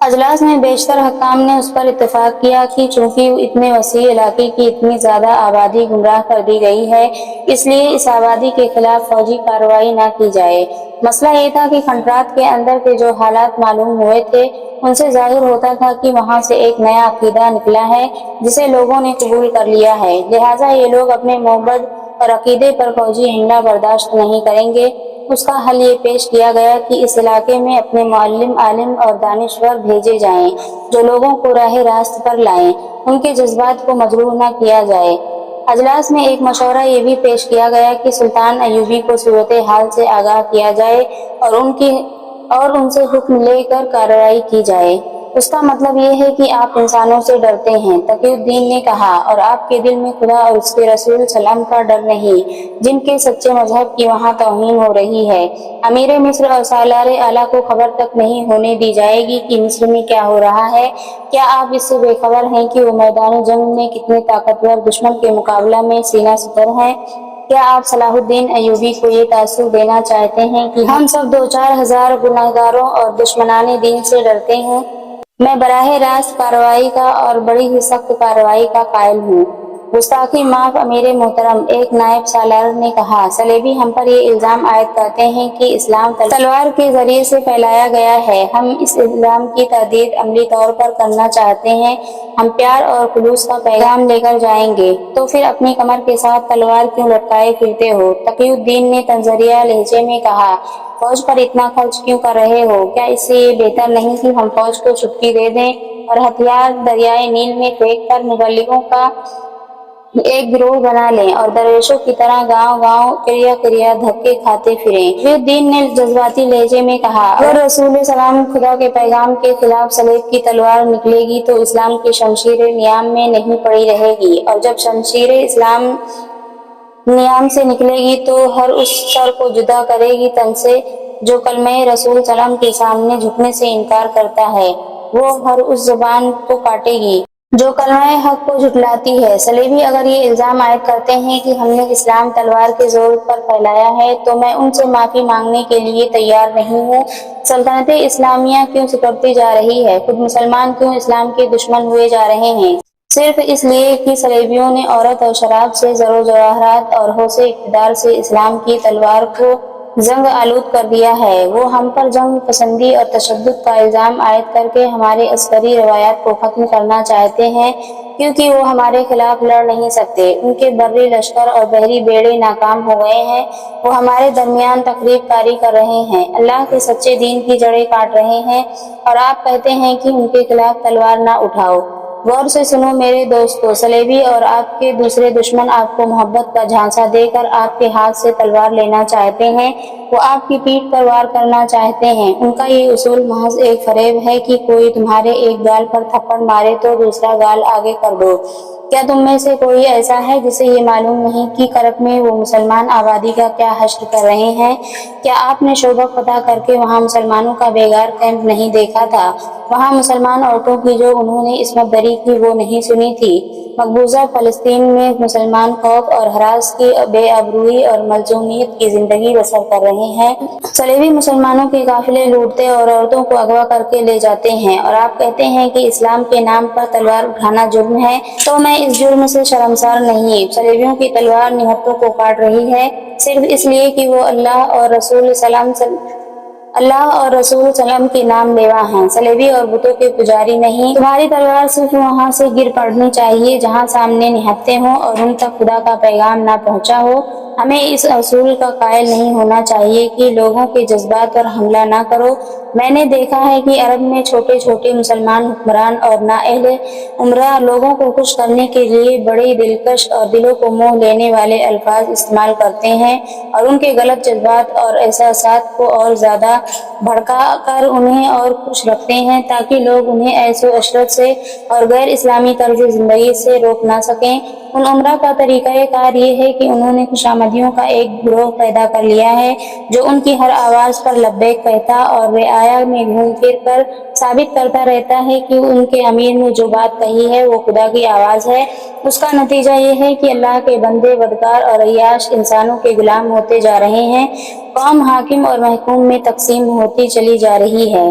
اجلاس میں بیشتر حکام نے اس پر اتفاق کیا کہ چونکہ اتنے وسیع علاقے کی اتنی زیادہ آبادی گمراہ کر دی گئی ہے، اس لیے اس آبادی کے خلاف فوجی کارروائی نہ کی جائے۔ مسئلہ یہ تھا کہ کھنڈرات کے اندر کے جو حالات معلوم ہوئے تھے ان سے ظاہر ہوتا تھا کہ وہاں سے ایک نیا عقیدہ نکلا ہے جسے لوگوں نے قبول کر لیا ہے، لہٰذا یہ لوگ اپنے معبد اور عقیدے پر فوجی حملہ برداشت نہیں کریں گے۔ اس کا حل یہ پیش کیا گیا کہ اس علاقے میں اپنے معلم، عالم اور دانشور بھیجے جائیں جو لوگوں کو راہ راست پر لائیں، ان کے جذبات کو مجروح نہ کیا جائے۔ اجلاس میں ایک مشورہ یہ بھی پیش کیا گیا کہ سلطان ایوبی کو صورتحال سے آگاہ کیا جائے اور ان سے حکم لے کر کارروائی کی جائے۔ اس کا مطلب یہ ہے کہ آپ انسانوں سے ڈرتے ہیں، تقی الدین نے کہا، اور آپ کے دل میں خدا اور اس کے رسول سلام کا ڈر نہیں، جن کے سچے مذہب کی وہاں توہین ہو رہی ہے۔ امیر مصر اور سالار اعلیٰ کو خبر تک نہیں ہونے دی جائے گی کہ مصر میں کیا ہو رہا ہے۔ کیا آپ اس سے بے خبر ہیں کہ وہ میدان جنگ میں کتنے طاقتور دشمن کے مقابلہ میں سینہ سپر ہیں؟ کیا آپ صلاح الدین ایوبی کو یہ تاثر دینا چاہتے ہیں کہ ہم سب 2-4 ہزار گنہگاروں اور دشمنان دین سے ڈرتے ہیں؟ میں براہ راست کارروائی کا اور بڑی ہی سخت کارروائی کا قائل ہوں۔ گستاخی معاف امیر محترم، ایک نائب سالار نے کہا، صلیبی ہم پر یہ الزام عائد کرتے ہیں کہ اسلام تلوار کے ذریعے سے پھیلایا گیا ہے۔ ہم اس الزام کی تردید عملی طور پر کرنا چاہتے ہیں۔ ہم پیار اور خلوص کا پیغام لے کر جائیں گے۔ تو پھر اپنی کمر کے ساتھ تلوار کیوں لٹکائے پھرتے ہو؟ تقی الدین نے طنزیہ لہجے میں کہا، فوج پر اتنا خرچ کیوں کر رہے ہو؟ کیا اس سے یہ بہتر نہیں کہ ہم فوج کو چھٹی دے دیں اور ہتھیار دریائے نیل میں پھینک کر مبلغوں کا ایک گروہ بنا لیں اور درویشوں کی طرح گاؤں گاؤں کریا دھکے کھاتے پھریں؟ تقی الدین نے جذباتی لہجے میں کہا، اگر رسول سلام خدا کے پیغام کے خلاف سلیب کی تلوار نکلے گی تو اسلام کی شمشیر نیام میں نہیں پڑی رہے گی، اور جب شمشیر اسلام نیام سے نکلے گی تو ہر اس سر کو جدا کرے گی تن سے جو کلمہ رسول سلام کے سامنے جھکنے سے انکار کرتا ہے، وہ ہر اس زبان کو کاٹے گی جو کلمہ حق کو جھٹلاتی ہے۔ صلیبی اگر یہ الزام عائد کرتے ہیں کہ ہم نے اسلام تلوار کے زور پر پھیلایا ہے تو میں ان سے معافی مانگنے کے لیے تیار نہیں ہوں۔ سلطنت اسلامیہ کیوں سکڑتی جا رہی ہے؟ خود مسلمان کیوں اسلام کے دشمن ہوئے جا رہے ہیں؟ صرف اس لیے کہ صلیبیوں نے عورت اور شراب سے، زر و جواہرات اور حوث اقتدار سے اسلام کی تلوار کو جنگ آلود کر دیا ہے۔ وہ ہم پر جنگ پسندی اور تشدد کا الزام عائد کر کے ہمارے عسکری روایات کو ختم کرنا چاہتے ہیں، کیونکہ وہ ہمارے خلاف لڑ نہیں سکتے، ان کے بری لشکر اور بحری بیڑے ناکام ہو گئے ہیں، وہ ہمارے درمیان تخریب کاری کر رہے ہیں، اللہ کے سچے دین کی جڑیں کاٹ رہے ہیں، اور آپ کہتے ہیں کہ ان کے خلاف تلوار نہ اٹھاؤ۔ غور سے سنو میرے دوستو، صلیبی اور آپ کے دوسرے دشمن آپ کو محبت کا جھانسا دے کر آپ کے ہاتھ سے تلوار لینا چاہتے ہیں، وہ آپ کی پیٹھ پر وار کرنا چاہتے ہیں۔ ان کا یہ اصول محض ایک فریب ہے کہ کوئی تمہارے ایک گال پر تھپڑ مارے تو دوسرا گال آگے کر دو۔ کیا تم میں سے کوئی ایسا ہے جسے یہ معلوم نہیں کہ کرک میں وہ مسلمان آبادی کا کیا حشر کر رہے ہیں؟ کیا آپ نے شعبہ فتح کر کے وہاں مسلمانوں کا بیگار کیمپ نہیں دیکھا تھا؟ وہاں مسلمان عورتوں کی جو انہوں نے عصمت دری کی وہ نہیں سنی تھی؟ مقبوضہ فلسطین میں مسلمان خوف اور ہراس کی بے آبروئی اور ملزومیت کی زندگی بسر کر رہے ہیں۔ صلیبی مسلمانوں کے قافلے لوٹتے اور عورتوں کو اغوا کر کے لے جاتے ہیں، اور آپ کہتے ہیں کہ اسلام کے نام پر تلوار اٹھانا جرم ہے۔ تو میں اس جرم سے شرمسار نہیں۔ صلیبیوں کی تلوار نہتوں کو کاٹ رہی ہے، صرف اس لیے کہ وہ اللہ اور رسول سلام کے نام لیوا ہیں، صلیبی اور بتوں کے پجاری نہیں۔ تمہاری تلوار صرف وہاں سے گر پڑنی چاہیے جہاں سامنے نہتے ہوں اور ان تک خدا کا پیغام نہ پہنچا ہو۔ ہمیں اس اصول کا قائل نہیں ہونا چاہیے کہ لوگوں کے جذبات پر حملہ نہ کرو۔ میں نے دیکھا ہے کہ عرب میں چھوٹے چھوٹے مسلمان حکمران اور نااہل امراء لوگوں کو خوش کرنے کے لیے بڑے دلکش اور دلوں کو موہ لینے والے الفاظ استعمال کرتے ہیں، اور ان کے غلط جذبات اور احساسات کو اور زیادہ بھڑکا کر انہیں اور خوش رکھتے ہیں تاکہ لوگ انہیں عیش و عشرت سے اور غیر اسلامی طرز زندگی سے روک نہ سکیں۔ ان امراء کا طریقہ کار یہ ہے کہ انہوں نے خوشامدیوں کا ایک گروہ پیدا کر لیا ہے جو ان کی ہر آواز پر لبیک کہتا اور رعایا میں گھوم پھر کر ثابت کرتا رہتا ہے کہ ان کے امیر نے جو بات کہی ہے وہ خدا کی آواز ہے۔ اس کا نتیجہ یہ ہے کہ اللہ کے بندے بدکار اور عیاش انسانوں کے غلام ہوتے جا رہے ہیں، قوم حاکم اور محکوم میں تقسیم ہوتی چلی جا رہی ہے۔